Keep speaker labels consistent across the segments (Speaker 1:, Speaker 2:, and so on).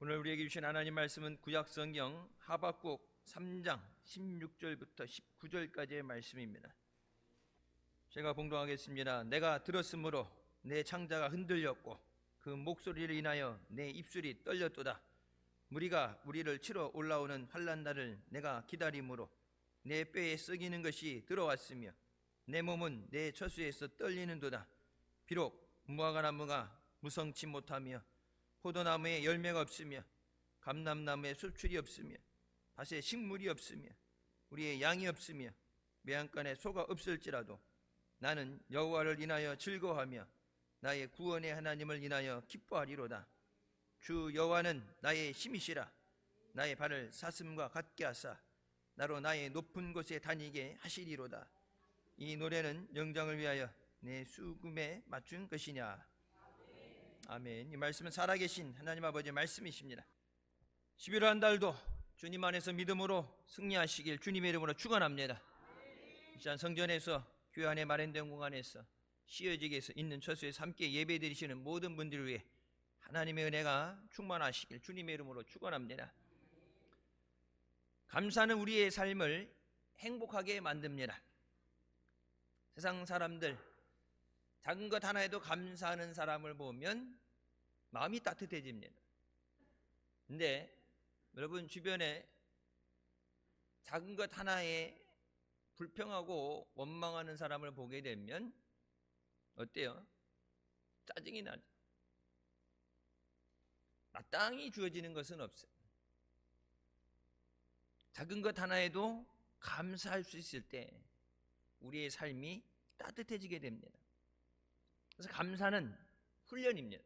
Speaker 1: 오늘 우리에게 주신 하나님 말씀은 구약성경 하박국 3장 16절부터 19절까지의 말씀입니다. 제가 봉독하겠습니다. 내가 들었으므로 내 창자가 흔들렸고 그 목소리를 인하여 내 입술이 떨렸도다. 무리가 우리를 치러 올라오는 환난날을 내가 기다림으로 내 뼈에 썩이는 것이 들어왔으며 내 몸은 내 처수에서 떨리는도다. 비록 무화과나무가 무성치 못하며 포도나무에 열매가 없으며 감람나무에 수출이 없으며 밭에 식물이 없으며 우리의 양이 없으며 매한간에 소가 없을지라도 나는 여호와를 인하여 즐거워하며 나의 구원의 하나님을 인하여 기뻐하리로다. 주 여호와는 나의 힘이시라. 나의 발을 사슴과 같게 하사 나로 나의 높은 곳에 다니게 하시리로다. 이 노래는 영장을 위하여 내 수금에 맞춘 것이냐. 아멘. 이 말씀은 살아계신 하나님 아버지의 말씀이십니다. 11월 한 달도 주님 안에서 믿음으로 승리하시길 주님의 이름으로 축원합니다. 이 시간 성전에서 교회 안에 마련된 공간에서 쉬어지게 해서 있는 처소에서 함께 예배드리시는 모든 분들을 위해 하나님의 은혜가 충만하시길 주님의 이름으로 축원합니다. 감사는 우리의 삶을 행복하게 만듭니다. 세상 사람들 작은 것 하나에도 감사하는 사람을 보면 마음이 따뜻해집니다. 근데 여러분 주변에 작은 것 하나에 불평하고 원망하는 사람을 보게 되면 어때요? 짜증이 나죠. 마땅히 주어지는 것은 없어요. 작은 것 하나에도 감사할 수 있을 때 우리의 삶이 따뜻해지게 됩니다. 그래서 감사는 훈련입니다.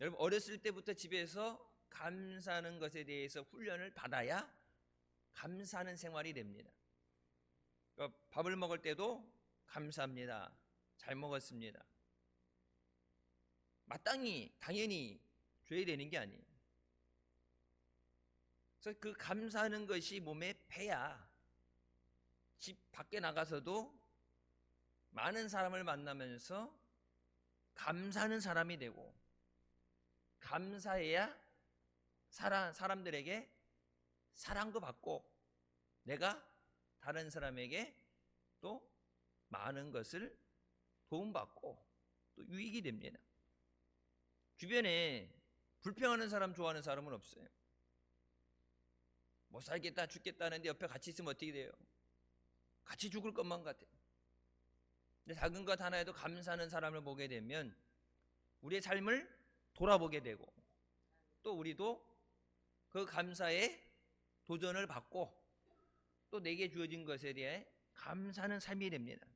Speaker 1: 여러분 어렸을 때부터 집에서 감사하는 것에 대해서 훈련을 받아야 감사하는 생활이 됩니다. 그러니까 밥을 먹을 때도 감사합니다. 잘 먹었습니다. 마땅히 당연히 줘야 되는 게 아니에요. 그래서 그 감사하는 것이 몸에 배야 집 밖에 나가서도 많은 사람을 만나면서 감사하는 사람이 되고 감사해야 사람들에게 사랑도 받고 내가 다른 사람에게 또 많은 것을 도움받고 또 유익이 됩니다. 주변에 불평하는 사람 좋아하는 사람은 없어요. 못 살겠다 죽겠다는데 옆에 같이 있으면 어떻게 돼요? 같이 죽을 것만 같아요. 근데 작은 것 하나에도 감사하는 사람을 보게 되면 우리의 삶을 돌아보게 되고 또 우리도 그 감사에 도전을 받고 또 내게 주어진 것에 대해 감사하는 삶이 됩니다.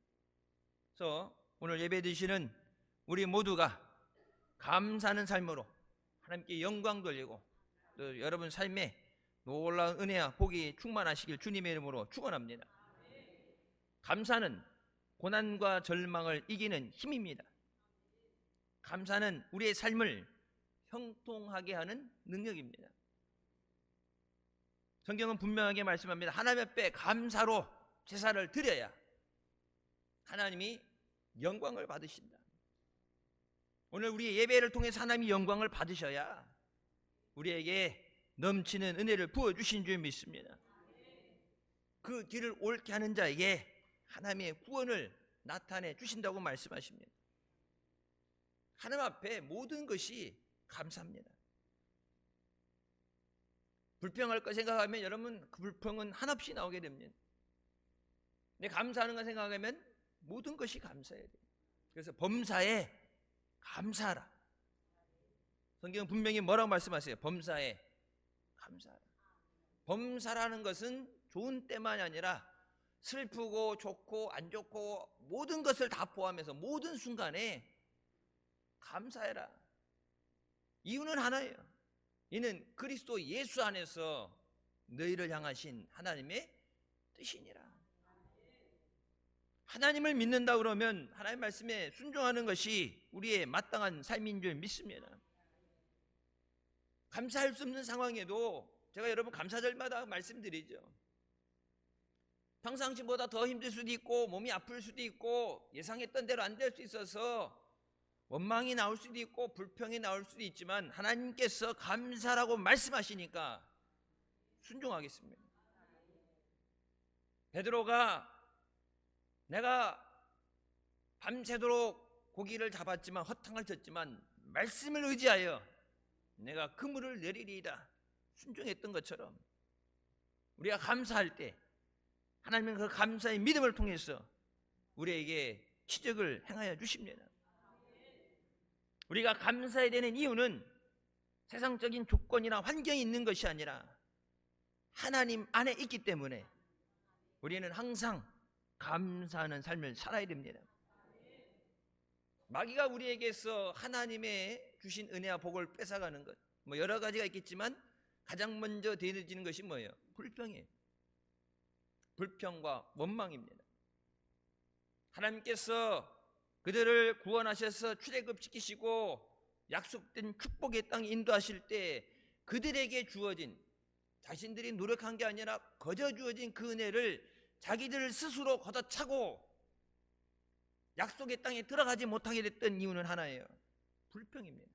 Speaker 1: 그래서 오늘 예배 드시는 우리 모두가 감사하는 삶으로 하나님께 영광 돌리고 또 여러분 삶에 놀라운 은혜와 복이 충만하시길 주님의 이름으로 축원합니다. 감사는 고난과 절망을 이기는 힘입니다. 감사는 우리의 삶을 형통하게 하는 능력입니다. 성경은 분명하게 말씀합니다. 하나님 앞에 감사로 제사를 드려야 하나님이 영광을 받으신다. 오늘 우리의 예배를 통해서 하나님이 영광을 받으셔야 우리에게 넘치는 은혜를 부어주신 줄 믿습니다. 그 길을 옳게 하는 자에게 하나님의 구원을 나타내 주신다고 말씀하십니다. 하나님 앞에 모든 것이 감사합니다. 불평할 거 생각하면 여러분 그 불평은 한없이 나오게 됩니다. 근데 감사하는 거 생각하면 모든 것이 감사해야 돼요. 그래서 범사에 감사하라. 성경은 분명히 뭐라고 말씀하세요? 범사에 감사하라. 범사라는 것은 좋은 때만이 아니라 슬프고 좋고 안 좋고 모든 것을 다 포함해서 모든 순간에 감사해라. 이유는 하나예요. 이는 그리스도 예수 안에서 너희를 향하신 하나님의 뜻이니라. 하나님을 믿는다 그러면 하나님 말씀에 순종하는 것이 우리의 마땅한 삶인 줄 믿습니다. 감사할 수 없는 상황에도 제가 여러분 감사절마다 말씀드리죠. 평상시보다 더 힘들 수도 있고 몸이 아플 수도 있고 예상했던 대로 안 될 수 있어서 원망이 나올 수도 있고 불평이 나올 수도 있지만 하나님께서 감사라고 말씀하시니까 순종하겠습니다. 베드로가 내가 밤새도록 고기를 잡았지만 허탕을 쳤지만 말씀을 의지하여 내가 그물을 내리리이다 순종했던 것처럼 우리가 감사할 때 하나님은 그 감사의 믿음을 통해서 우리에게 기적을 행하여 주십니다. 우리가 감사해야 되는 이유는 세상적인 조건이나 환경이 있는 것이 아니라 하나님 안에 있기 때문에 우리는 항상 감사하는 삶을 살아야 됩니다. 마귀가 우리에게서 하나님의 주신 은혜와 복을 뺏어가는 것, 뭐 여러 가지가 있겠지만 가장 먼저 대해지는 것이 뭐예요? 불평이에요. 불평과 원망입니다. 하나님께서 그들을 구원하셔서 출애굽시키시고 약속된 축복의 땅에 인도하실 때 그들에게 주어진, 자신들이 노력한 게 아니라 거저 주어진 그 은혜를 자기들 스스로 걷어차고 약속의 땅에 들어가지 못하게 됐던 이유는 하나예요. 불평입니다.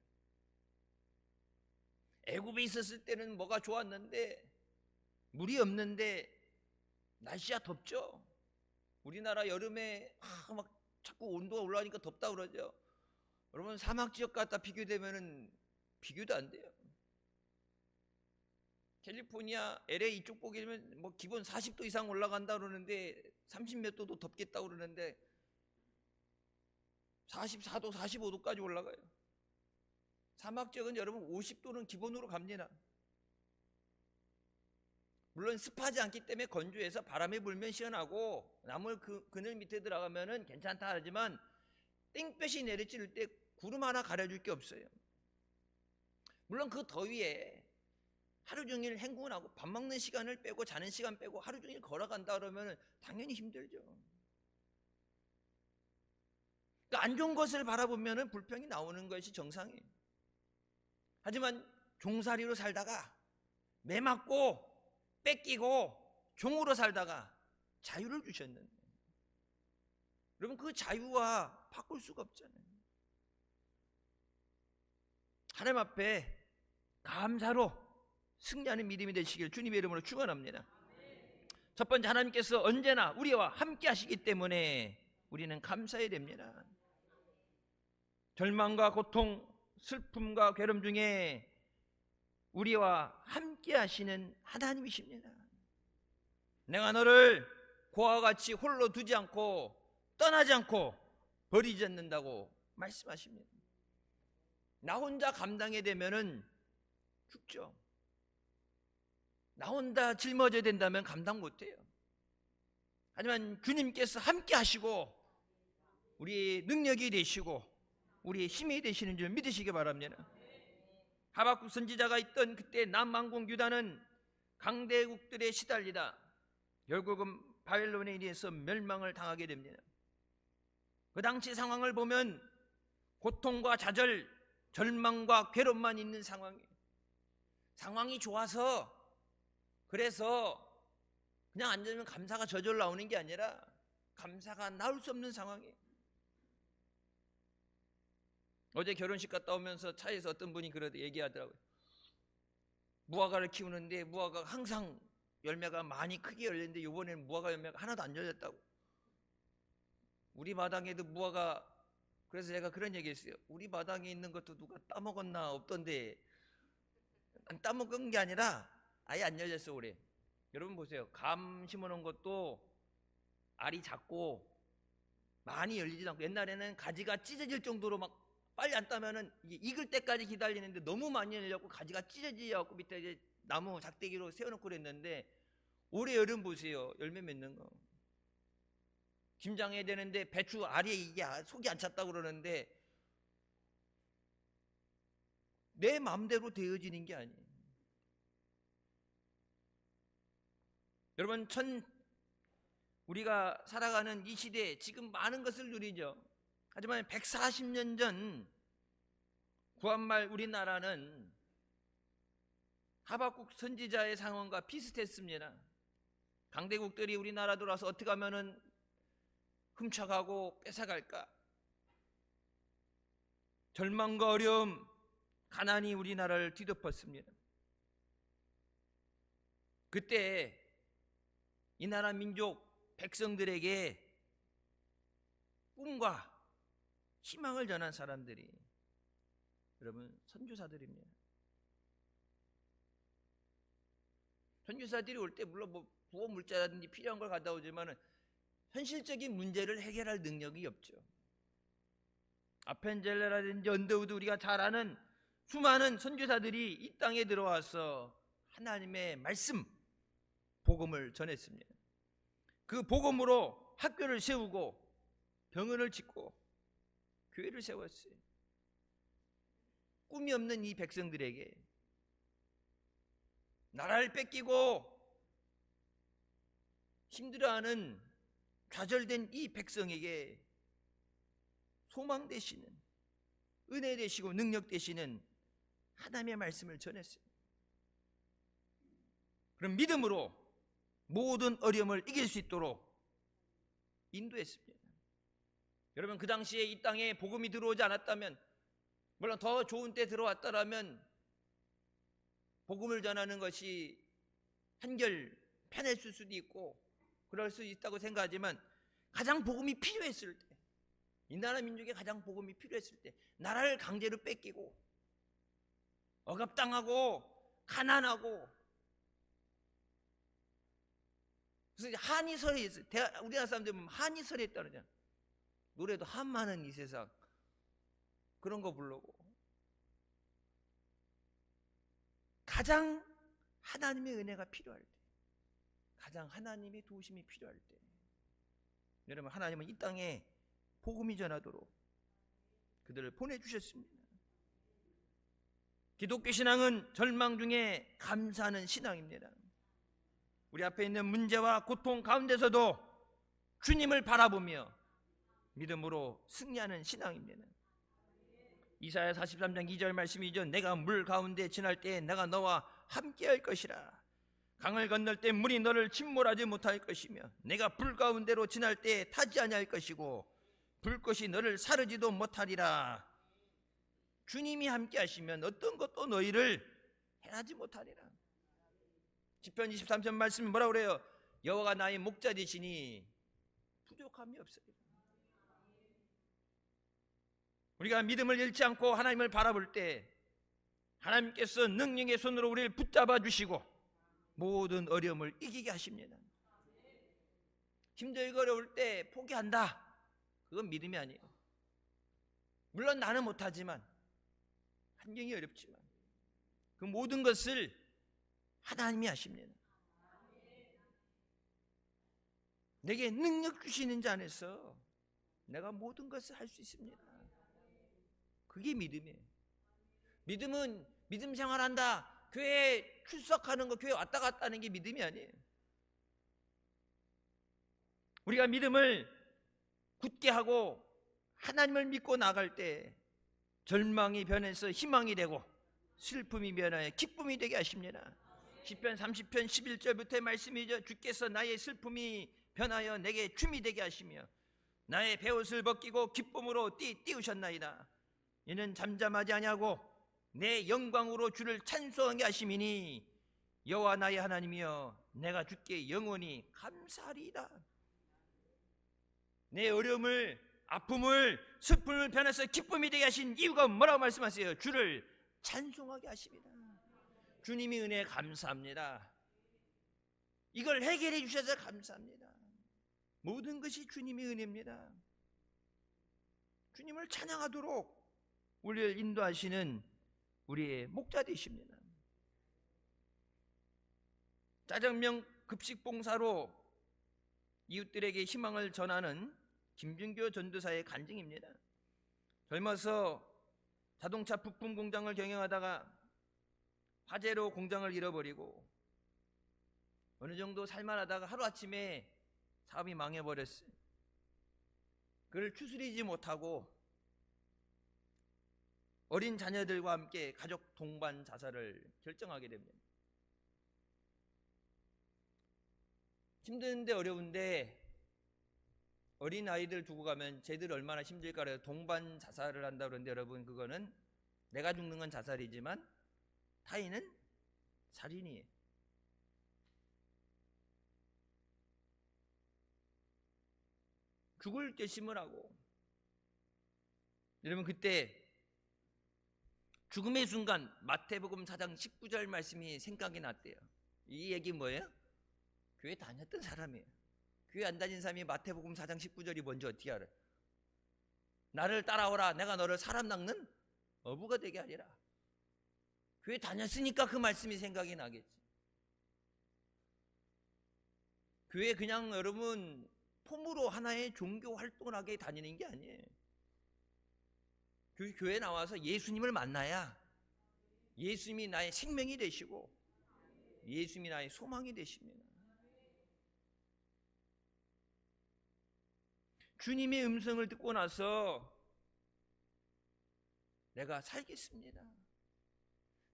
Speaker 1: 애굽에 있었을 때는 뭐가 좋았는데 물이 없는데 날씨가 덥죠. 우리나라 여름에 막 자꾸 온도가 올라가니까 덥다 그러죠. 여러분 사막 지역 갖다 비교되면은 비교도 안 돼요. 캘리포니아, LA 이쪽 보게 되면 뭐 기본 40도 이상 올라간다 그러는데 30몇 도도 덥겠다 그러는데 44도, 45도까지 올라가요. 사막 지역은 여러분 50도는 기본으로 갑니다. 물론 습하지 않기 때문에 건조해서 바람이 불면 시원하고 나무 그늘 밑에 들어가면은 괜찮다 하지만 땡볕이 내리칠 때 구름 하나 가려줄 게 없어요. 물론 그 더위에 하루 종일 행군하고 밥 먹는 시간을 빼고 자는 시간 빼고 하루 종일 걸어간다 그러면 당연히 힘들죠. 그러니까 안 좋은 것을 바라보면 불평이 나오는 것이 정상이에요. 하지만 종살이로 살다가 매 맞고 뺏기고 종으로 살다가 자유를 주셨는데 여러분 그 자유와 바꿀 수가 없잖아요. 하나님 앞에 감사로 승리하는 믿음이 되시길 주님의 이름으로 축원합니다. 첫 번째, 하나님께서 언제나 우리와 함께 하시기 때문에 우리는 감사해야 됩니다. 절망과 고통, 슬픔과 괴로움 중에 우리와 함께 하시는 하나님이십니다. 내가 너를 고아와 같이 홀로 두지 않고 떠나지 않고 버리지 않는다고 말씀하십니다. 나 혼자 감당해야 되면은 죽죠. 나 혼자 짊어져야 된다면 감당 못해요. 하지만 주님께서 함께 하시고 우리의 능력이 되시고 우리의 힘이 되시는 줄 믿으시기 바랍니다. 하박국 선지자가 있던 그때 남왕국 유다는 강대국들에 시달리다 결국은 바벨론에 의해서 멸망을 당하게 됩니다. 그 당시 상황을 보면 고통과 좌절, 절망과 괴로움만 있는 상황이 좋아서 그래서 그냥 앉으면 감사가 저절로 나오는 게 아니라 감사가 나올 수 없는 상황이에요. 어제 결혼식 갔다 오면서 차에서 어떤 분이 그러더 얘기하더라고요. 무화과를 키우는데 무화과가 항상 열매가 많이 크게 열리는데 이번에는 무화과 열매가 하나도 안 열렸다고. 우리 마당에도 무화과, 그래서 제가 그런 얘기 했어요. 우리 마당에 있는 것도 누가 따먹었나 없던데, 안 따먹은 게 아니라 아예 안 열렸어 올해. 여러분 보세요. 감 심어놓은 것도 알이 작고 많이 열리지도 않고, 옛날에는 가지가 찢어질 정도로 막 빨리 안 따면은 익을 때까지 기다리는데 너무 많이 열렸고 가지가 찢어지고 밑에 이제 나무 작대기로 세워놓고 그랬는데 올해 여름 보세요. 열매 맺는 거. 김장해야 되는데 배추 알이 이게 속이 안 찼다고 그러는데 내 마음대로 되어지는 게 아니에요. 여러분 우리가 살아가는 이 시대에 지금 많은 것을 누리죠. 하지만 140년 전 구한말 우리나라는 하박국 선지자의 상황과 비슷했습니다. 강대국들이 우리나라 들어와서 어떻게 하면은 훔쳐가고 뺏어갈까? 절망과 어려움, 가난이 우리나라를 뒤덮었습니다. 그때 이 나라 민족 백성들에게 꿈과 희망을 전한 사람들이 여러분 선교사들입니다. 선교사들이 올 때 물론 뭐 구호 물자라든지 필요한 걸 갖다 오지만은 현실적인 문제를 해결할 능력이 없죠. 아펜젤레라든지 언더우드 우리가 잘 아는 수많은 선교사들이 이 땅에 들어와서 하나님의 말씀, 복음을 전했습니다. 그 복음으로 학교를 세우고 병원을 짓고 교회를 세웠어요. 꿈이 없는 이 백성들에게, 나라를 뺏기고 힘들어하는 좌절된 이 백성에게 소망 되시는, 은혜 되시고 능력 되시는 하나님의 말씀을 전했어요. 그럼 믿음으로 모든 어려움을 이길 수 있도록 인도했습니다. 여러분, 그 당시에 이 땅에 복음이 들어오지 않았다면, 물론 더 좋은 때 들어왔더라면 복음을 전하는 것이 한결 편했을 수도 있고 그럴 수 있다고 생각하지만, 가장 복음이 필요했을 때, 이 나라 민족에 가장 복음이 필요했을 때, 나라를 강제로 뺏기고 억압당하고 가난하고, 그래서 한이설에 있어요. 우리나라 사람들 보면 한이설에 있다는, 노래도 한 많은 이 세상, 그런 거 부르고, 가장 하나님의 은혜가 필요할 때, 가장 하나님의 도우심이 필요할 때, 여러분, 하나님은 이 땅에 복음이 전하도록 그들을 보내주셨습니다. 기독교 신앙은 절망 중에 감사하는 신앙입니다. 우리 앞에 있는 문제와 고통 가운데서도 주님을 바라보며 믿음으로 승리하는 신앙입니다. 이사야 43장 2절 말씀이죠. 내가 물 가운데 지날 때에 내가 너와 함께할 것이라. 강을 건널 때 물이 너를 침몰하지 못할 것이며, 내가 불 가운데로 지날 때에 타지 아니할 것이고 불꽃이 너를 사르지도 못하리라. 주님이 함께 하시면 어떤 것도 너희를 해하지 못하리라. 시편 23편 말씀이 뭐라고 그래요? 여호와가 나의 목자 되시니 부족함이 없으리라. 우리가 믿음을 잃지 않고 하나님을 바라볼 때 하나님께서 능력의 손으로 우리를 붙잡아 주시고 모든 어려움을 이기게 하십니다. 힘들고 어려울 때 포기한다, 그건 믿음이 아니에요. 물론 나는 못하지만, 환경이 어렵지만 그 모든 것을 하나님이 하십니다. 내게 능력 주시는 자 안에서 내가 모든 것을 할 수 있습니다. 그게 믿음이에요. 믿음은 믿음 생활한다, 교회에 출석하는 거, 교회 왔다 갔다 하는 게 믿음이 아니에요. 우리가 믿음을 굳게 하고 하나님을 믿고 나갈 때 절망이 변해서 희망이 되고 슬픔이 변하여 기쁨이 되게 하십니다. 시편 30편 11절부터의 말씀이죠. 주께서 나의 슬픔이 변하여 내게 춤이 되게 하시며 나의 베옷을 벗기고 기쁨으로 띄우셨나이다. 이는 잠잠하지 아니하고 내 영광으로 주를 찬송하게 하심이니 여호와 나의 하나님이여 내가 주께 영원히 감사하리이다. 내 어려움을, 아픔을, 슬픔을 변해서 기쁨이 되게 하신 이유가 뭐라고 말씀하세요? 주를 찬송하게 하십니다. 주님이 은혜에 감사합니다. 이걸 해결해 주셔서 감사합니다. 모든 것이 주님의 은혜입니다. 주님을 찬양하도록 우리를 인도하시는 우리의 목자 되십니다. 짜장면 급식 봉사로 이웃들에게 희망을 전하는 김준교 전도사의 간증입니다. 젊어서 자동차 부품 공장을 경영하다가 화재로 공장을 잃어버리고 어느 정도 살만하다가 하루아침에 사업이 망해버렸어요. 그를 추스리지 못하고 어린 자녀들과 함께 가족 동반 자살을 결정하게 됩니다. 힘든데 어려운데 어린 아이들 두고 가면 쟤들 얼마나 힘들까 그래서 동반 자살을 한다 그러는데 여러분, 그거는 내가 죽는 건 자살이지만 타인은 살인이에요. 죽을 결심을 하고, 여러분 그때 죽음의 순간 마태복음 4장 19절 말씀이 생각이 났대요. 이 얘기 뭐예요? 교회 다녔던 사람이에요. 교회 안 다닌 사람이 마태복음 4장 19절이 뭔지 어떻게 알아요? 나를 따라오라, 내가 너를 사람 낚는 어부가 되게 하리라. 교회 다녔으니까 그 말씀이 생각이 나겠지. 교회 그냥 여러분 폼으로 하나의 종교 활동을 하게 다니는 게 아니에요. 교회 나와서 예수님을 만나야 예수님이 나의 생명이 되시고 예수님이 나의 소망이 되십니다. 주님의 음성을 듣고 나서 내가 살겠습니다.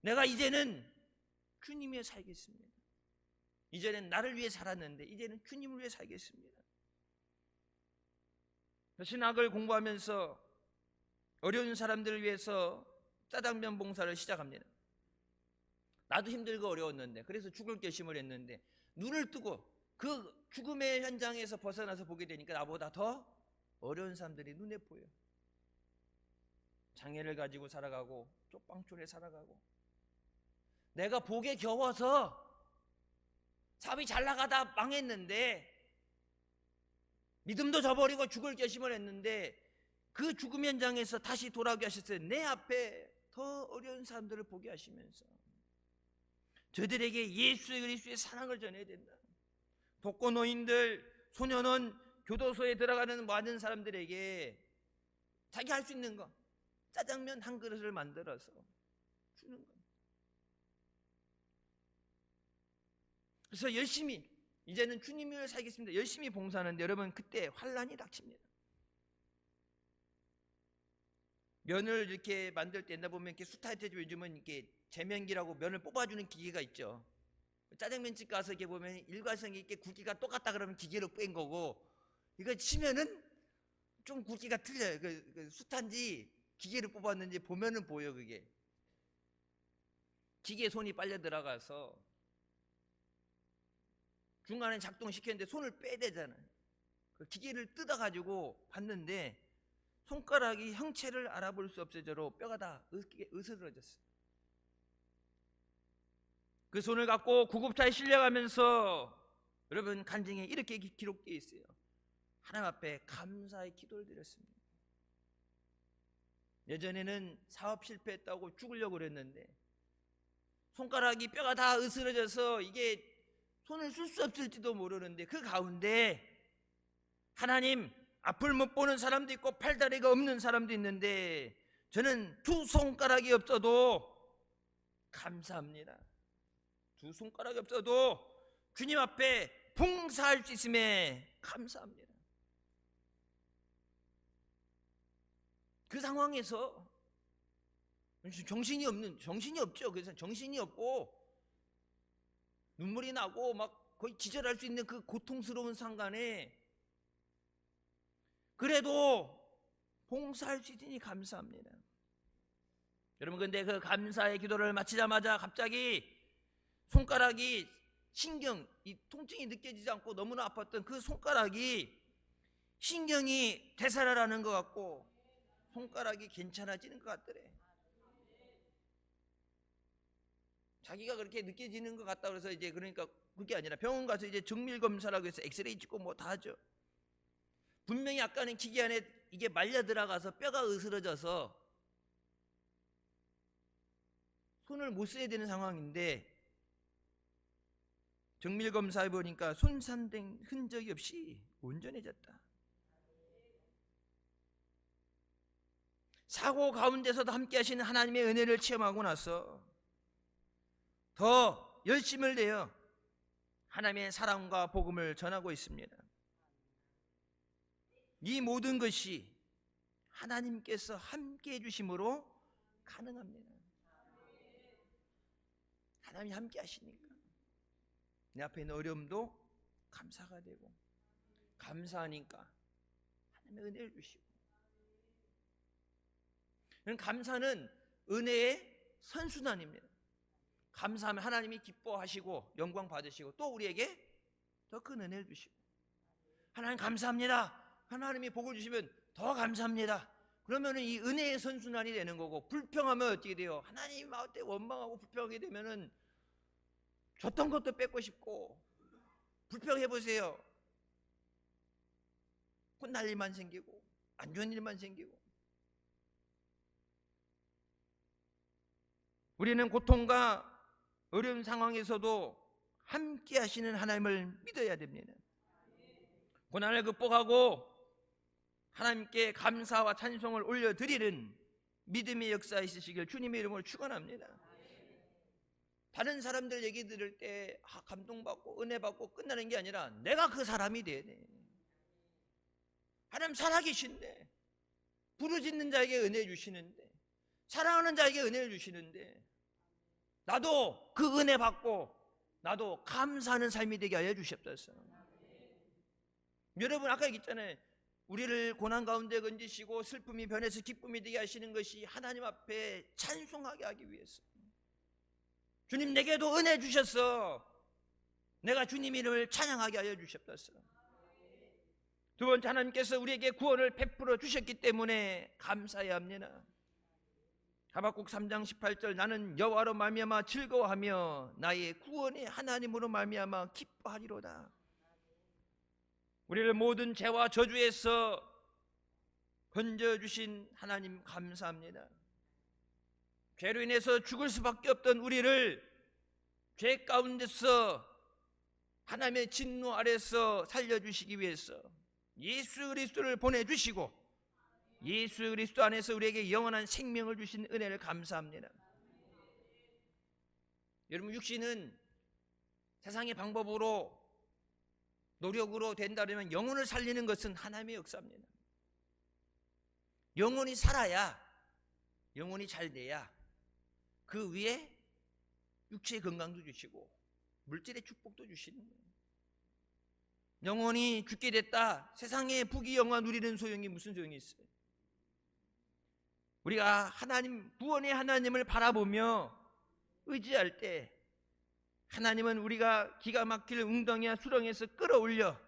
Speaker 1: 내가 이제는 주님 위해 살겠습니다. 이제는 나를 위해 살았는데 이제는 주님을 위해 살겠습니다. 신학을 공부하면서 어려운 사람들을 위해서 짜장면 봉사를 시작합니다. 나도 힘들고 어려웠는데, 그래서 죽을 결심을 했는데 눈을 뜨고 그 죽음의 현장에서 벗어나서 보게 되니까 나보다 더 어려운 사람들이 눈에 보여. 장애를 가지고 살아가고 쪽방촌에 살아가고, 내가 복에 겨워서 사업이 잘 나가다 망했는데 믿음도 저버리고 죽을 결심을 했는데 그 죽음 현장에서 다시 돌아오게 하셨어요. 내 앞에 더 어려운 사람들을 보게 하시면서 저들에게 예수 그리스도의 사랑을 전해야 된다. 독거노인들, 소년원, 교도소에 들어가는 많은 사람들에게 자기 할 수 있는 거, 짜장면 한 그릇을 만들어서 주는 겁니다. 그래서 열심히 이제는 주님을 살겠습니다. 열심히 봉사하는데 여러분 그때 환란이 닥칩니다. 면을 이렇게 만들 때 옛날 보면 이렇게 수타할 때 요즘은 이렇게 제면기라고 면을 뽑아주는 기계가 있죠. 짜장면집 가서 이렇게 보면 일관성 있게 굵기가 똑같다 그러면 기계로 뺀 거고, 이거 치면은 좀 굵기가 틀려요. 그 숱한지 기계를 뽑았는지 보면은 보여. 그게 기계에 손이 빨려 들어가서 중간에 작동시켰는데 손을 빼야 되잖아요. 그 기계를 뜯어가지고 봤는데 손가락이 형체를 알아볼 수 없을 정도로 뼈가 다 으스러졌어요. 그 손을 갖고 구급차에 실려가면서 여러분 간증에 이렇게 기록되어 있어요. 하나님 앞에 감사의 기도를 드렸습니다. 예전에는 사업 실패했다고 죽으려고 그랬는데 손가락이 뼈가 다 으스러져서 이게 손을 쓸 수 없을지도 모르는데 그 가운데 하나님, 앞을 못 보는 사람도 있고 팔다리가 없는 사람도 있는데 저는 두 손가락이 없어도 감사합니다. 두 손가락이 없어도 주님 앞에 봉사할 수 있음에 감사합니다. 그 상황에서 정신이 없죠. 그래서 정신이 없고 눈물이 나고 막 거의 기절할 수 있는 그 고통스러운 상간에 그래도 봉사할 수 있으니 감사합니다. 여러분 근데 그 감사의 기도를 마치자마자 갑자기 손가락이 이 통증이 느껴지지 않고 너무나 아팠던 그 손가락이 신경이 되살아나는 것 같고 손가락이 괜찮아지는 것 같더래. 자기가 그렇게 느껴지는 것 같다 그래서 이제 그러니까 그게 아니라 병원 가서 이제 정밀 검사라고 해서 엑스레이 찍고 뭐 다 하죠. 분명히 아까는 기계 안에 이게 말려 들어가서 뼈가 으스러져서 손을 못 써야 되는 상황인데 정밀 검사해 보니까 손상된 흔적이 없이 온전해졌다. 사고 가운데서도 함께 하시는 하나님의 은혜를 체험하고 나서 더 열심을 내어 하나님의 사랑과 복음을 전하고 있습니다. 이 모든 것이 하나님께서 함께 해주심으로 가능합니다. 하나님이 함께 하시니까 내 앞에 있는 어려움도 감사가 되고 감사하니까 하나님의 은혜를 주시고, 감사는 은혜의 선순환입니다. 감사하면 하나님이 기뻐하시고 영광 받으시고 또 우리에게 더 큰 은혜를 주시고, 하나님 감사합니다. 하나님이 복을 주시면 더 감사합니다. 그러면 이 은혜의 선순환이 되는 거고, 불평하면 어떻게 돼요? 하나님 마음에 원망하고 불평하게 되면은 줬던 것도 뺏고 싶고, 불평해 보세요. 혼날 일만 생기고 안 좋은 일만 생기고. 우리는 고통과 어려운 상황에서도 함께 하시는 하나님을 믿어야 됩니다. 고난을 극복하고 하나님께 감사와 찬송을 올려드리는 믿음의 역사 있으시길 주님의 이름으로 축원합니다. 다른 사람들 얘기 들을 때 감동받고 은혜받고 끝나는 게 아니라 내가 그 사람이 돼야 돼. 하나님 살아계신데, 부르짖는 자에게 은혜 주시는데, 사랑하는 자에게 은혜를 주시는데, 나도 그 은혜 받고 나도 감사하는 삶이 되게 하여 주시옵소서. 여러분, 아까 얘기했잖아요. 우리를 고난 가운데 건지시고 슬픔이 변해서 기쁨이 되게 하시는 것이 하나님 앞에 찬송하게 하기 위해서. 주님, 내게도 은혜 주셨어. 내가 주님 이름을 찬양하게 하여 주시옵소서. 두 번째, 하나님께서 우리에게 구원을 베풀어 주셨기 때문에 감사해야 합니다. 하박국 3장 18절, 나는 여호와로 말미암아 즐거워하며 나의 구원의 하나님으로 말미암아 기뻐하리로다. 우리를 모든 죄와 저주에서 건져주신 하나님 감사합니다. 죄로 인해서 죽을 수밖에 없던 우리를 죄 가운데서 하나님의 진노 아래서 살려주시기 위해서 예수 그리스도를 보내주시고, 예수 그리스도 안에서 우리에게 영원한 생명을 주신 은혜를 감사합니다. 여러분, 육신은 세상의 방법으로 노력으로 된다면 영혼을 살리는 것은 하나님의 역사입니다. 영혼이 살아야, 영혼이 잘 돼야 그 위에 육체의 건강도 주시고 물질의 축복도 주시는 거예요. 영혼이 죽게 됐다, 세상의 부귀 영화 누리는 소용이 무슨 소용이 있어요? 우리가 하나님, 구원의 하나님을 바라보며 의지할 때 하나님은 우리가 기가 막힐 웅덩이와 수렁에서 끌어올려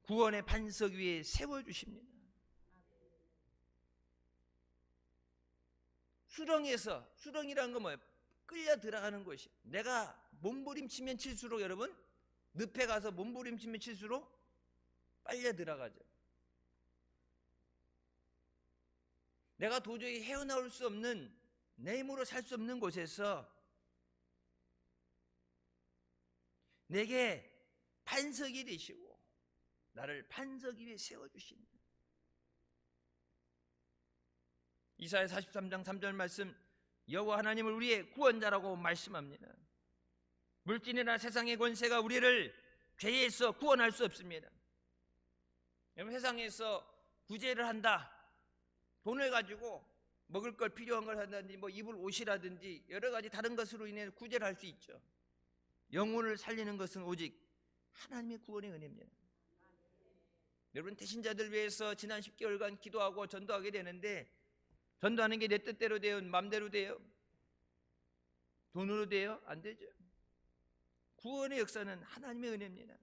Speaker 1: 구원의 반석 위에 세워주십니다. 수렁에서, 수렁이라는 건 뭐예요? 끌려 들어가는 곳이. 내가 몸부림치면 칠수록, 여러분, 늪에 가서 몸부림치면 칠수록 빨려 들어가죠. 내가 도저히 헤어나올 수 없는, 내 힘으로 살 수 없는 곳에서 내게 반석이 되시고 나를 반석 위에 세워주십니다. 이사야 43장 3절 말씀, 여호와 하나님을 우리의 구원자라고 말씀합니다. 물질이나 세상의 권세가 우리를 죄에서 구원할 수 없습니다. 여러분, 세상에서 구제를 한다, 돈을 가지고 먹을 걸 필요한 걸 한다든지 뭐 입을 옷이라든지 여러 가지 다른 것으로 인해 구제를 할 수 있죠. 영혼을 살리는 것은 오직 하나님의 구원의 은혜입니다. 여러분, 태신자들 위해서 지난 10개월간 기도하고 전도하게 되는데, 전도하는 게 내 뜻대로 돼요? 마음대로 돼요? 돈으로 돼요? 안 되죠. 구원의 역사는 하나님의 은혜입니다.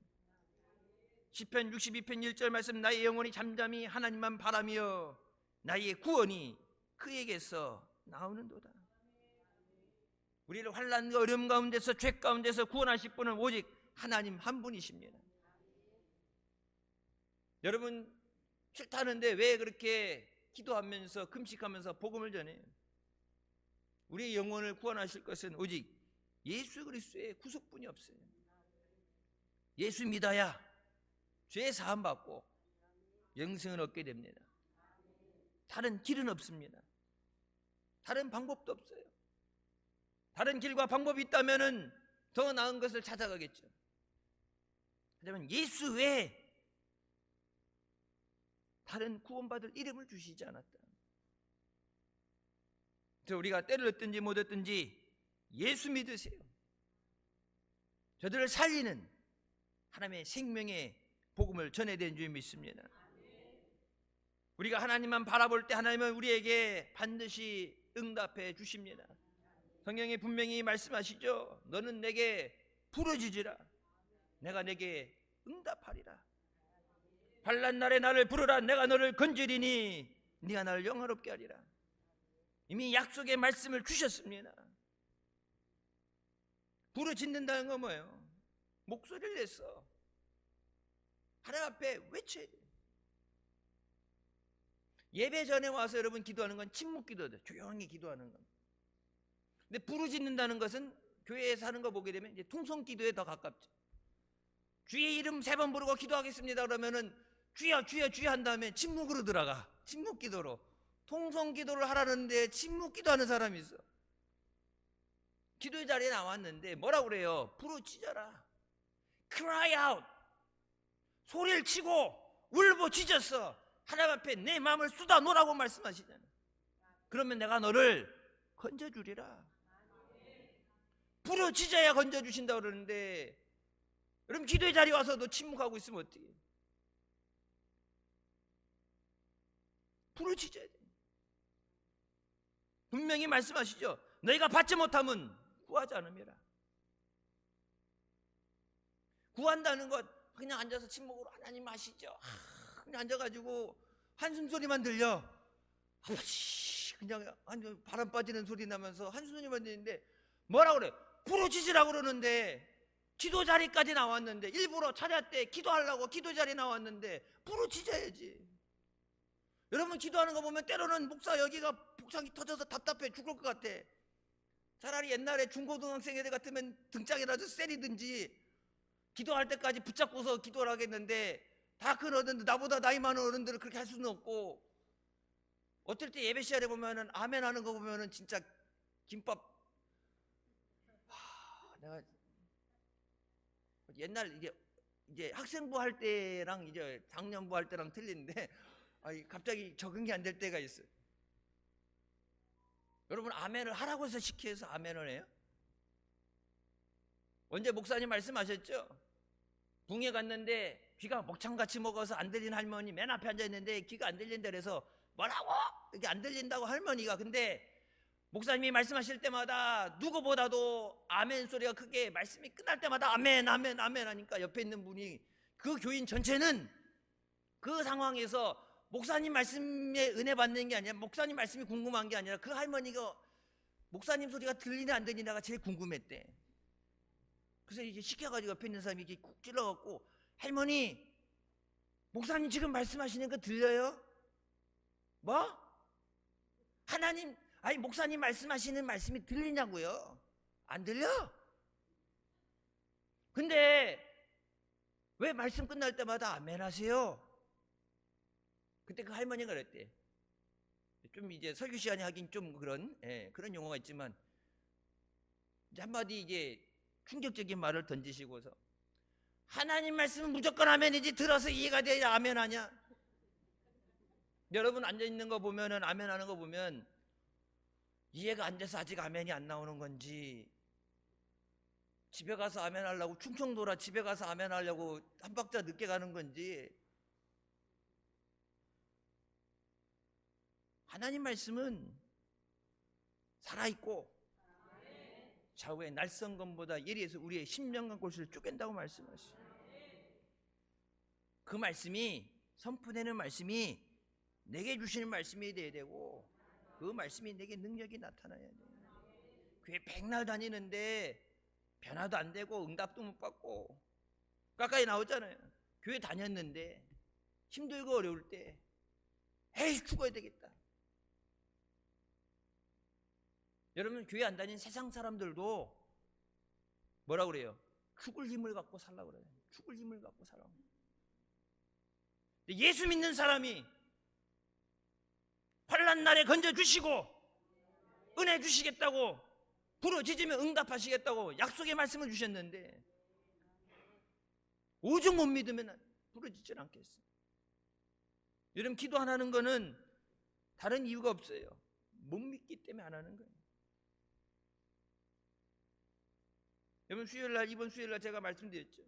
Speaker 1: 시편 62편 1절 말씀, 나의 영혼이 잠잠히 하나님만 바라며 나의 구원이 그에게서 나오는도다. 우리를 환난과 어려움 가운데서, 죄 가운데서 구원하실 분은 오직 하나님 한 분이십니다. 여러분, 싫다는데 왜 그렇게 기도하면서 금식하면서 복음을 전해요? 우리의 영혼을 구원하실 것은 오직 예수 그리스도의 구속뿐이 없어요. 예수 믿어야 죄 사함 받고 영생을 얻게 됩니다. 다른 길은 없습니다. 다른 방법도 없어요. 다른 길과 방법이 있다면 더 나은 것을 찾아가겠죠. 하지만 예수 외에 다른 구원받을 이름을 주시지 않았다. 그래서 우리가 때를 얻든지 못 얻든지 예수 믿으세요. 저들을 살리는 하나님의 생명의 복음을 전해야 되는 줄 믿습니다. 우리가 하나님만 바라볼 때 하나님은 우리에게 반드시 응답해 주십니다. 성경에 분명히 말씀하시죠. 너는 내게 부르짖으라. 내가 내게 응답하리라. 환난 날에 나를 부르라. 내가 너를 건지리니 네가 나를 영화롭게 하리라. 이미 약속의 말씀을 주셨습니다. 부르짖는다는 건 뭐예요? 목소리를 냈어. 하나님 앞에 외쳐야 돼. 예배 전에 와서 여러분 기도하는 건 침묵 기도죠. 조용히 기도하는 건. 근데 부르짖는다는 것은 교회에서 하는 거 보게 되면 이제 통성 기도에 더 가깝죠. 주의 이름 3번 부르고 기도하겠습니다 그러면은 주여 주여 주여 한 다음에 침묵으로 들어가. 침묵 기도로. 통성 기도를 하라는데 침묵 기도하는 사람이 있어. 기도의 자리에 나왔는데 뭐라고 그래요? 부르짖어라. Cry out. 소리를 치고 울부짖었어. 하나님 앞에 내 마음을 쏟아 놓으라고 말씀하시잖아. 그러면 내가 너를 건져주리라. 부르짖어야 건져주신다고 그러는데 여러분 기도의 자리에 와서도 침묵하고 있으면 어떻게 해요? 부르짖어야 돼. 분명히 말씀하시죠. 너희가 받지 못하면 구하지 않음이라. 구한다는 것 그냥 앉아서 침묵으로 하나님 아시죠? 그냥 앉아가지고 한숨 소리만 들려. 아버지 그냥 바람 빠지는 소리 나면서 한숨 소리만 들리는데 뭐라 그래? 부르짖으라고 그러는데 기도 자리까지 나왔는데 일부러 차례 때 기도하려고 기도 자리 나왔는데 부르짖어야지. 여러분 기도하는 거 보면 때로는 목사 여기가 복상이 터져서 답답해 죽을 것 같아. 차라리 옛날에 중고등학생 애들 같으면 등짝이라도 때리든지 기도할 때까지 붙잡고서 기도를 하겠는데 다 큰 어른들, 나보다 나이 많은 어른들을 그렇게 할 수는 없고 어떨 때 예배 시간에 보면은 아멘 하는 거 보면은 진짜 김밥 내가 옛날 이제 학생부 할 때랑 이제 작년부 할 때랑 틀린데 갑자기 적응이 안 될 때가 있어요. 여러분 아멘을 하라고 해서 시켜서 아멘을 해요? 언제 목사님 말씀하셨죠? 붕에 갔는데 귀가 먹창같이 먹어서 안 들린 할머니 맨 앞에 앉아있는데 귀가 안 들린다 그래서 뭐라고? 이게 안 들린다고 할머니가. 근데 목사님이 말씀하실 때마다 누구보다도 아멘 소리가 크게 말씀이 끝날 때마다 아멘 아멘 아멘 하니까 옆에 있는 분이 그 교인 전체는 그 상황에서 목사님 말씀에 은혜 받는 게 아니라 목사님 말씀이 궁금한 게 아니라 그 할머니가 목사님 소리가 들리나 안 들리나가 제일 궁금했대. 그래서 이제 시켜가지고 옆에 있는 사람이 이렇게 꾹 찔러갖고 할머니 목사님 지금 말씀하시는 거 들려요? 뭐? 하나님 목사님 말씀하시는 말씀이 들리냐고요? 안 들려? 근데 왜 말씀 끝날 때마다 아멘 하세요? 그때 그 할머니가 그랬대. 좀 이제 설교 시간에 하긴 좀 그런 용어가 있지만 이제 한마디 이제 충격적인 말을 던지시고서 하나님 말씀은 무조건 아멘이지 들어서 이해가 돼야 아멘 하냐? 여러분 앉아있는 거 보면은 아멘 하는 거 보면 이해가 안 돼서 아직 아멘이 안 나오는 건지 집에 가서 아멘 하려고 충청도라 집에 가서 아멘 하려고 한 박자 늦게 가는 건지 하나님 말씀은 살아있고 좌우의 날성검보다 예리해서 우리의 심령과 골수를 쪼갠다고 말씀하시죠. 그 말씀이 선포되는 말씀이 내게 주시는 말씀이 돼야 되고 그 말씀이 내게 능력이 나타나야 돼요. 교회 백날 다니는데 변화도 안 되고 응답도 못 받고 가까이 나오잖아요. 교회 다녔는데 힘들고 어려울 때 에이 죽어야 되겠다. 여러분 교회 안 다닌 세상 사람들도 뭐라고 그래요? 죽을 힘을 갖고 살라고 그래요. 죽을 힘을 갖고 살라고. 예수 믿는 사람이 환난 날에 건져주시고 은혜 주시겠다고 부르짖으면 응답하시겠다고 약속의 말씀을 주셨는데 오직 못 믿으면 부르짖질 않겠어요. 여러분 기도 안 하는 거는 다른 이유가 없어요. 못 믿기 때문에 안 하는 거예요. 여러분 수요일날 이번 수요일날 제가 말씀드렸죠.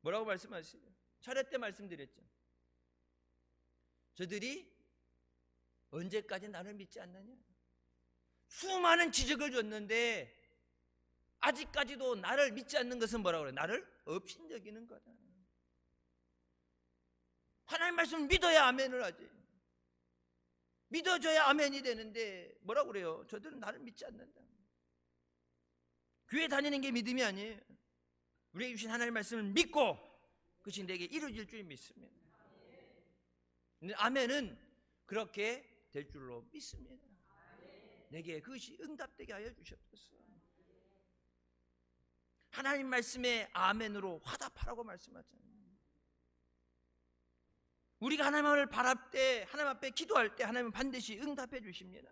Speaker 1: 뭐라고 말씀하세요? 차례 때 말씀드렸죠. 저들이 언제까지 나를 믿지 않느냐? 수많은 지적을 줬는데 아직까지도 나를 믿지 않는 것은 뭐라고 그래? 나를 업신여기는 거다. 하나님 말씀을 믿어야 아멘을 하지. 믿어줘야 아멘이 되는데 뭐라고 그래요? 저들은 나를 믿지 않는다. 교회 다니는 게 믿음이 아니에요. 우리에게 주신 하나님의 말씀을 믿고 그것이 내게 이루어질 줄 믿습니다. 아멘은 그렇게 될 줄로 믿습니다. 내게 그것이 응답되게 하여 주셨소서. 하나님 말씀에 아멘으로 화답하라고 말씀하잖아요. 우리가 하나님을 바랄 때, 하나님 앞에 기도할 때 하나님은 반드시 응답해 주십니다.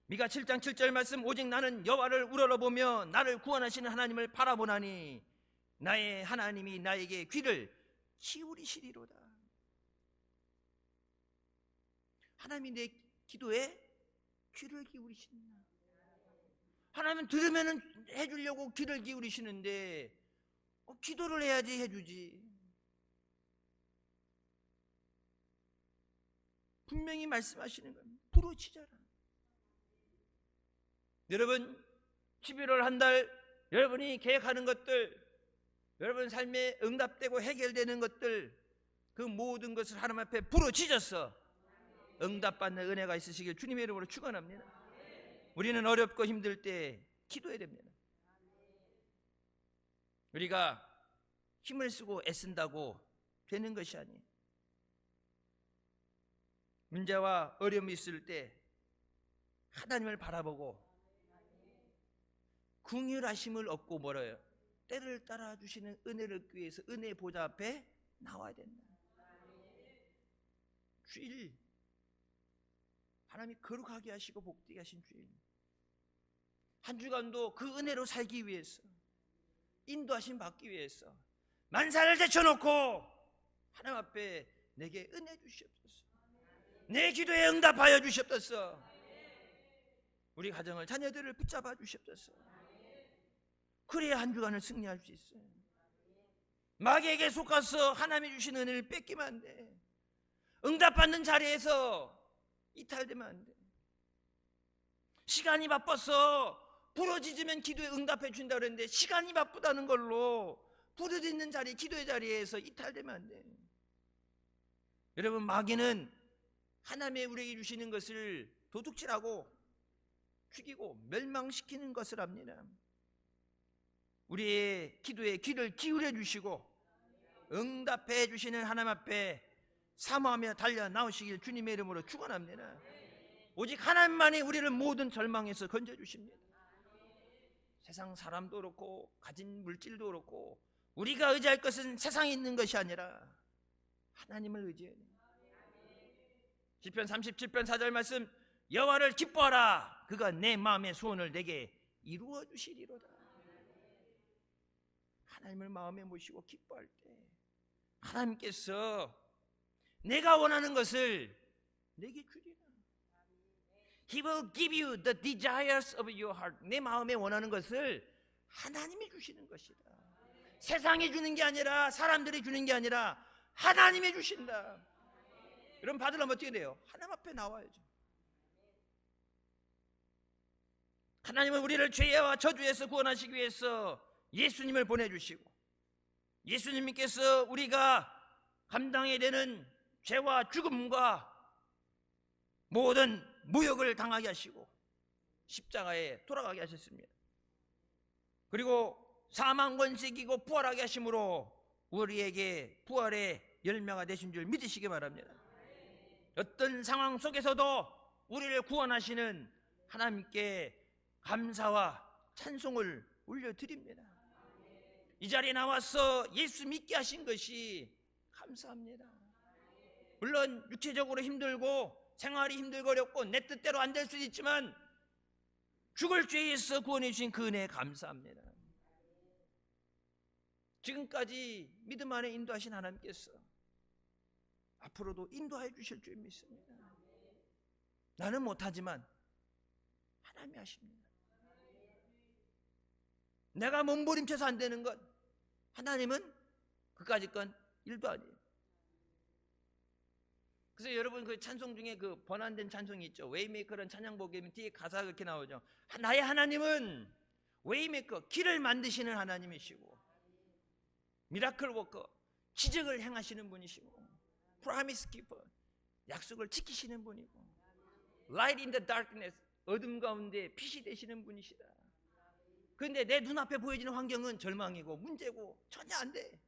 Speaker 1: 미가 7장 7절 말씀, 오직 나는 여호와를 우러러보며 나를 구원하시는 하나님을 바라보나니 나의 하나님이 나에게 귀를 기울이시리로다. 하나님이 내 기도에 귀를 기울이신다. 하나님은 들으면 해주려고 귀를 기울이시는데 기도를 해야지 해주지. 분명히 말씀하시는 겁니다. 부르짖어라. 여러분 11월 한 달 여러분이 계획하는 것들, 여러분 삶에 응답되고 해결되는 것들, 그 모든 것을 하나님 앞에 부르짖어서 응답받는 은혜가 있으시길 주님의 이름으로 축원합니다. 우리는 어렵고 힘들 때 기도해야 됩니다. 우리가 힘을 쓰고 애쓴다고 되는 것이 아니에요. 문제와 어려움이 있을 때 하나님을 바라보고 긍휼하심을 얻고 뭐래요? 때를 따라 주시는 은혜를 얻기 위해서 은혜 보좌 앞에 나와야 된다. 주일 하나님이 거룩하게 하시고 복되게 하신 주일, 한 주간도 그 은혜로 살기 위해서, 인도하심 받기 위해서 만사를 제쳐놓고 하나님 앞에 내게 은혜 주시옵소서. 내 기도에 응답하여 주시옵소서. 우리 가정을, 자녀들을 붙잡아 주시옵소서. 그래야 한 주간을 승리할 수 있어요. 마귀에게 속아서 하나님이 주신 은혜를 뺏기면 안 돼. 응답받는 자리에서 이탈되면 안 돼. 시간이 바빠서 부러지면 기도에 응답해 준다고 그랬는데 시간이 바쁘다는 걸로 부러지는 자리, 기도의 자리에서 이탈되면 안 돼. 여러분, 마귀는 하나님의 우리에게 주시는 것을 도둑질하고 죽이고 멸망시키는 것을 합니다. 우리의 기도에 귀를 기울여 주시고 응답해 주시는 하나님 앞에 사모하며 달려 나오시길 주님의 이름으로 축원합니다. 오직 하나님만이 우리를 모든 절망에서 건져 주십니다. 세상 사람도 그렇고 가진 물질도 그렇고 우리가 의지할 것은 세상에 있는 것이 아니라 하나님을 의지해야 됩니다. 시편 37편 4절 말씀, 여호와를 기뻐하라. 그가 내 마음의 소원을 내게 이루어 주시리로다. 하나님을 마음에 모시고 기뻐할 때 하나님께서 내가 원하는 것을 내게 주리라. He will give you the desires of your heart. 내 마음에 원하는 것을 하나님이 주시는 것이다. 세상이 주는 게 아니라, 사람들이 주는 게 아니라 하나님이 주신다. 여러분, 받으려면 어떻게 돼요? 하나님 앞에 나와야죠. 하나님은 우리를 죄와 저주에서 구원하시기 위해서 예수님을 보내주시고, 예수님께서 우리가 감당해야 되는 죄와 죽음과 모든 모욕을 당하게 하시고 십자가에 돌아가게 하셨습니다. 그리고 사망 권세 이기고 부활하게 하심으로 우리에게 부활의 열매가 되신 줄 믿으시기 바랍니다. 어떤 상황 속에서도 우리를 구원하시는 하나님께 감사와 찬송을 올려드립니다. 이 자리에 나와서 예수 믿게 하신 것이 감사합니다. 물론 육체적으로 힘들고 생활이 힘들고 어렵고 내 뜻대로 안 될 수도 있지만 죽을 죄에서 구원해 주신 그 은혜에 감사합니다. 지금까지 믿음 안에 인도하신 하나님께서 앞으로도 인도해 주실 줄 믿습니다. 나는 못하지만 하나님이 하십니다. 내가 몸부림쳐서 안 되는 것, 하나님은 그까짓 건 일도 아니에요. 그래서 여러분 그 찬송 중에 그 번안된 찬송이 있죠. 웨이메이커라는 찬양 보게 되면 뒤에 가사가 그렇게 나오죠. 나의 하나님은 웨이메이커, 길을 만드시는 하나님이시고, 미라클 워커, 기적을 행하시는 분이시고, 프라미스 키퍼, 약속을 지키시는 분이고, 라이트 인 더 다크네스, 어둠 가운데 빛이 되시는 분이시다. 그런데 내 눈앞에 보여지는 환경은 절망이고 문제고 전혀 안 돼.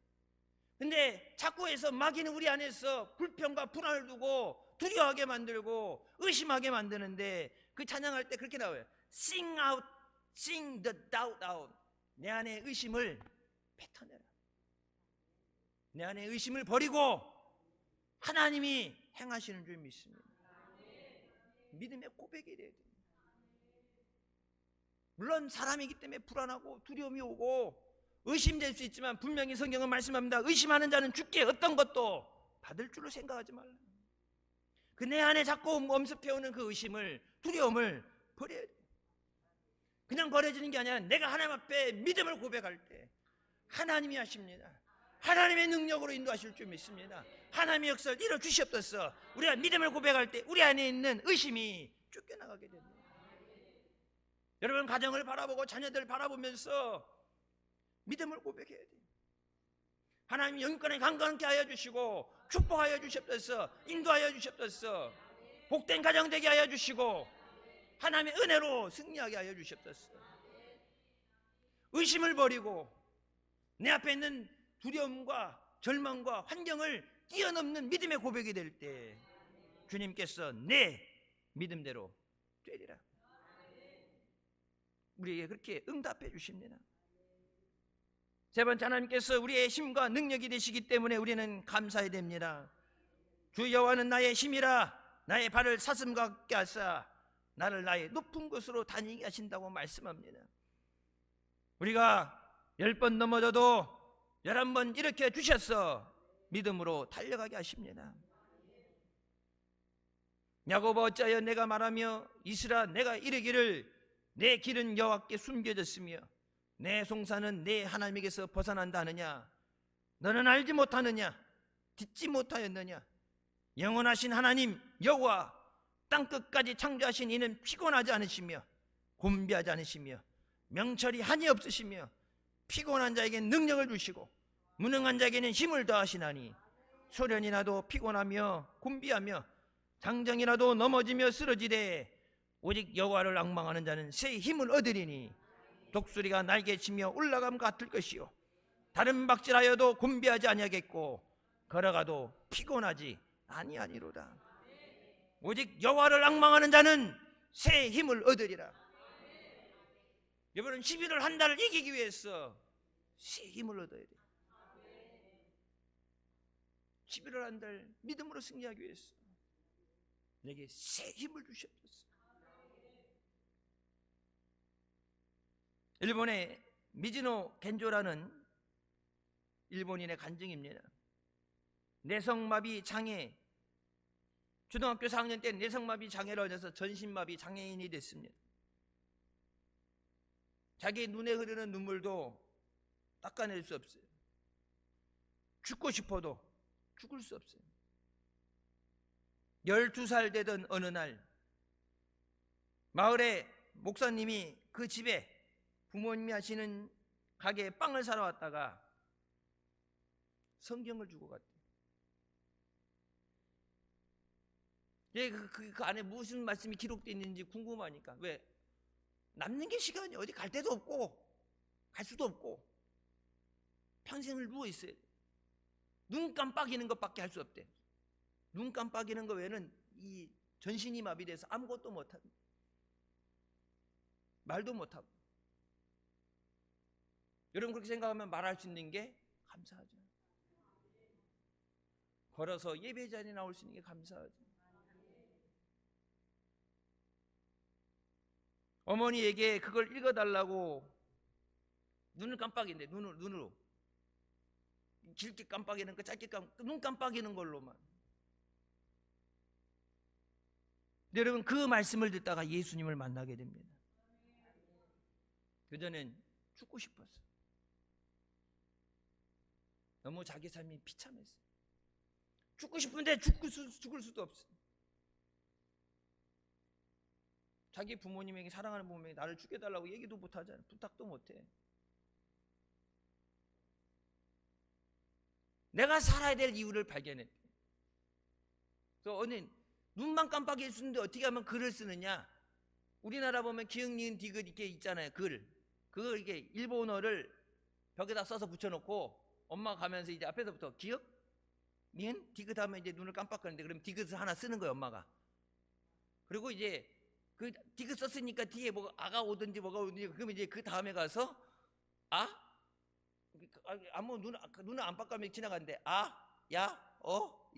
Speaker 1: 근데 자꾸 해서 마귀는 우리 안에서 불평과 불안을 두고 두려워하게 만들고 의심하게 만드는데, 그 찬양할 때 그렇게 나와요. Sing out, sing the doubt out. 내 안에 의심을 뱉어내라. 내 안에 의심을 버리고 하나님이 행하시는 줄 믿습니다. 믿음의 고백이 돼야 돼요. 물론 사람이기 때문에 불안하고 두려움이 오고 의심될 수 있지만, 분명히 성경은 말씀합니다. 의심하는 자는 주께 어떤 것도 받을 줄로 생각하지 말라. 그 내 안에 자꾸 엄습해오는 그 의심을, 두려움을 버려야 돼. 그냥 버려지는 게 아니라 내가 하나님 앞에 믿음을 고백할 때 하나님이 하십니다. 하나님의 능력으로 인도하실 줄 믿습니다. 하나님의 역사를 이뤄주시옵소서. 우리가 믿음을 고백할 때 우리 안에 있는 의심이 쫓겨나가게 됩니다. 여러분, 가정을 바라보고 자녀들을 바라보면서 믿음을 고백해야 돼요. 하나님 영육간에 강건케 하여 주시고 축복하여 주시옵소서. 인도하여 주시옵소서. 복된 가정 되게 하여 주시고 하나님의 은혜로 승리하게 하여 주시옵소서. 의심을 버리고 내 앞에 있는 두려움과 절망과 환경을 뛰어넘는 믿음의 고백이 될 때 주님께서 내 믿음대로 되리라. 우리에게 그렇게 응답해 주십니다. 세 번째, 하나님께서 우리의 힘과 능력이 되시기 때문에 우리는 감사해야 됩니다. 주 여호와는 나의 힘이라 나의 발을 사슴과 같게 하사 나를 나의 높은 곳으로 다니게 하신다고 말씀합니다. 우리가 10번 넘어져도 11번 일으켜 주셔서 믿음으로 달려가게 하십니다. 야고보 어찌하여 내가 말하며 이스라 내가 이르기를 내 길은 여호와께 숨겨졌으며 내 송사는 내 하나님에게서 벗어난다 하느냐? 너는 알지 못하느냐? 듣지 못하였느냐? 영원하신 하나님 여호와 땅끝까지 창조하신 이는 피곤하지 않으시며 곤비하지 않으시며 명철이 한이 없으시며 피곤한 자에게는 능력을 주시고 무능한 자에게는 힘을 더하시나니 소련이 나도 피곤하며 곤비하며 장정이 나도 넘어지며 쓰러지되 오직 여호와를 앙망하는 자는 새 힘을 얻으리니 독수리가 날개치며 올라감 같을 것이요 다른 박질하여도 곤비하지 아니하겠고 걸어가도 피곤하지 아니하니로다. 오직 여호와를 앙망하는 자는 새 힘을 얻으리라. 여러분, 11월 한 달을 이기기 위해서 새 힘을 얻어야 돼요. 11월 한 달 믿음으로 승리하기 위해서 내게 새 힘을 주셨어요. 일본의 미즈노 겐조라는 일본인의 간증입니다. 내성마비 장애, 초등학교 4학년 때 내성마비 장애로 얻어서 전신마비 장애인이 됐습니다. 자기 눈에 흐르는 눈물도 닦아낼 수 없어요. 죽고 싶어도 죽을 수 없어요. 12살 되던 어느 날 마을에 목사님이 그 집에 부모님이 하시는 가게에 빵을 사러 왔다가 성경을 주고 갔대요. 그 안에 무슨 말씀이 기록되어 있는지 궁금하니까. 왜? 남는 게 시간이 어디 갈 데도 없고 갈 수도 없고 평생을 누워 있어야 돼. 눈 깜빡이는 것밖에 할 수 없대. 눈 깜빡이는 거 외에는 이 전신이 마비돼서 아무것도 못하고 말도 못하고. 여러분, 그렇게 생각하면 말할 수 있는 게 감사하죠. 걸어서 예배 자리에 나올 수 있는 게 감사하죠. 어머니에게 그걸 읽어달라고 눈을 깜빡이는데 눈으로 길게 깜빡이는 거, 짧게 눈 깜빡이는 걸로만. 여러분, 그 말씀을 듣다가 예수님을 만나게 됩니다. 그전엔 죽고 싶었어. 너무 자기 삶이 비참했어. 죽고 싶은데 죽을 수도 없어. 자기 부모님에게, 사랑하는 부모님에게 나를 죽여달라고 얘기도 못하잖아. 부탁도 못해. 내가 살아야 될 이유를 발견했대. 그래서 어느 눈만 깜빡일 수 있는데 어떻게 하면 글을 쓰느냐. 우리나라 보면 기역, 니은, 디귿 이렇게 있잖아요. 글. 그걸 이렇게 일본어를 벽에다 써서 붙여놓고 엄마가 가면서 이제 앞에서부터 기역, 니은, 디귿 하면 이제 눈을 깜빡하는데, 그럼 디귿을 하나 쓰는 거예요, 엄마가. 그리고 이제 그 디귿 썼으니까 뒤에 뭐가 아가 오든지 뭐가 오든지, 그러면 이제 그 다음에 가서 아무 눈을 안 깜빡하면 지나가는데 야,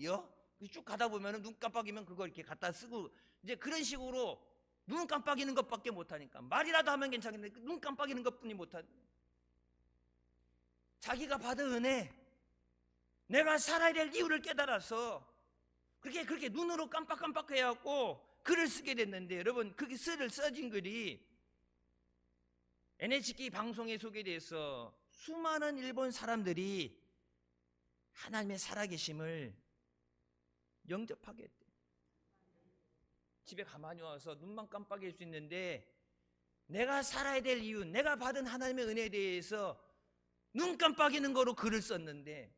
Speaker 1: 여 쭉 가다 보면은 눈 깜빡이면 그거 이렇게 갖다 쓰고, 이제 그런 식으로 눈 깜빡이는 것밖에 못하니까 말이라도 하면 괜찮겠는데 눈 깜빡이는 것뿐이 못하는, 자기가 받은 은혜, 내가 살아야 될 이유를 깨달아서 그렇게 눈으로 깜빡깜빡 해갖고 글을 쓰게 됐는데, 여러분 그게 써진 글이 NHK 방송에 소개돼서 수많은 일본 사람들이 하나님의 살아계심을 영접하게 했대. 집에 가만히 와서 눈만 깜빡일 수 있는데 내가 살아야 될 이유, 내가 받은 하나님의 은혜에 대해서 눈 깜빡이는 거로 글을 썼는데,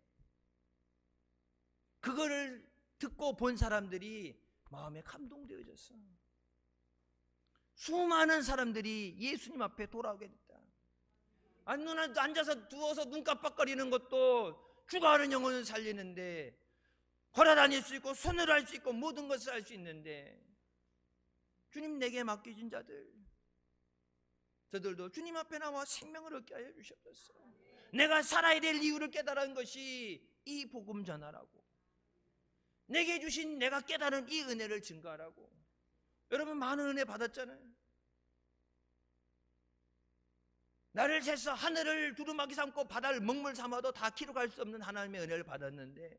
Speaker 1: 그거를 듣고 본 사람들이 마음에 감동되어졌어. 수많은 사람들이 예수님 앞에 돌아오게 됐다. 눈을 앉아서 누워서 눈 깜빡거리는 것도 죽어가는 영혼을 살리는데, 걸어다닐 수 있고 손을 할 수 있고 모든 것을 할 수 있는데, 주님 내게 맡겨진 자들, 저들도 주님 앞에 나와 생명을 얻게 하여 주시옵소서. 내가 살아야 될 이유를 깨달은 것이 이 복음 전하라고, 내게 주신 내가 깨달은 이 은혜를 증거하라고. 여러분 많은 은혜 받았잖아요. 나를 세서 하늘을 두루마기 삼고 바다를 먹물 삼아도 다 기록할 수 없는 하나님의 은혜를 받았는데,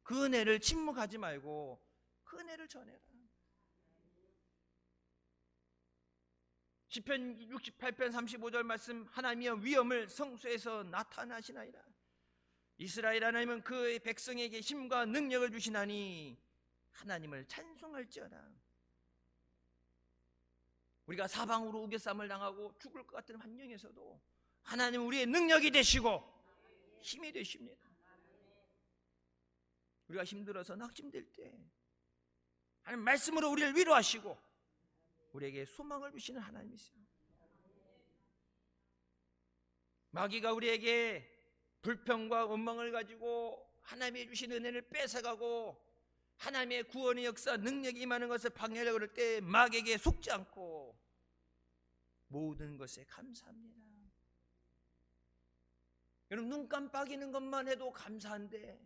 Speaker 1: 그 은혜를 침묵하지 말고 그 은혜를 전해라. 시편 68편 35절 말씀, 하나님의 위엄을 성소에서 나타나시나이다. 이스라엘 하나님은 그의 백성에게 힘과 능력을 주시나니 하나님을 찬송할지어다. 우리가 사방으로 우겨쌈을 당하고 죽을 것 같은 환경에서도 하나님은 우리의 능력이 되시고 힘이 되십니다. 우리가 힘들어서 낙심될 때 하나님 말씀으로 우리를 위로하시고 우리에게 소망을 주시는 하나님이세요. 마귀가 우리에게 불평과 원망을 가지고 하나님이 주신 은혜를 뺏어가고 하나님의 구원의 역사, 능력이 임하는 것을 방해하려고 그럴 때 마귀에게 속지 않고 모든 것에 감사합니다. 여러분 눈 깜빡이는 것만 해도 감사한데,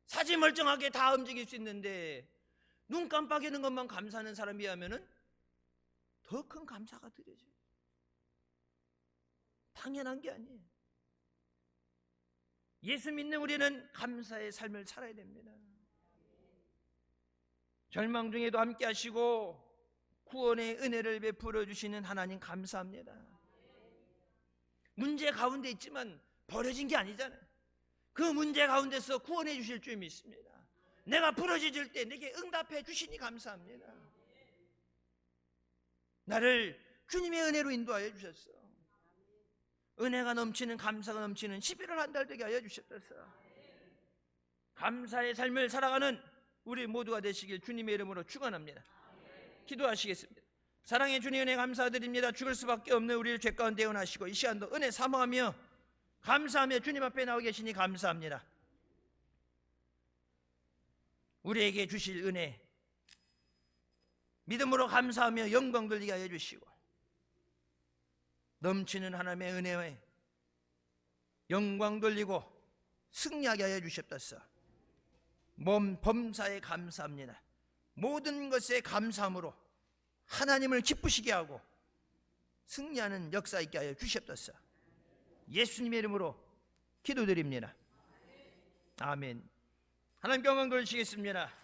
Speaker 1: 사지 멀쩡하게 다 움직일 수 있는데 눈 깜빡이는 것만 감사하는 사람에 비하면 더 큰 감사가 드려져요. 당연한 게 아니에요. 예수 믿는 우리는 감사의 삶을 살아야 됩니다. 절망 중에도 함께 하시고 구원의 은혜를 베풀어 주시는 하나님 감사합니다. 문제 가운데 있지만 버려진 게 아니잖아요. 그 문제 가운데서 구원해 주실 줄 믿습니다. 내가 부러져질 때 내게 응답해 주시니 감사합니다. 나를 주님의 은혜로 인도하여 주셨어. 은혜가 넘치는, 감사가 넘치는 11월 한 달 되게 하여 주셨소서. 감사의 삶을 살아가는 우리 모두가 되시길 주님의 이름으로 축원합니다. 기도하시겠습니다. 사랑의 주님 은혜 감사드립니다. 죽을 수밖에 없는 우리를 죄 가운데 구원하시고 이 시간도 은혜 사모하며 감사하며 주님 앞에 나와 계시니 감사합니다. 우리에게 주실 은혜 믿음으로 감사하며 영광 돌리게 하여 주시고, 넘치는 하나님의 은혜에 영광 돌리고 승리하게 하여 주셨소서. 몸 범사에 감사합니다. 모든 것에 감사함으로 하나님을 기쁘시게 하고 승리하는 역사 있게 하여 주셨소서. 예수님의 이름으로 기도드립니다. 아멘. 하나님 영광 돌리시겠습니다.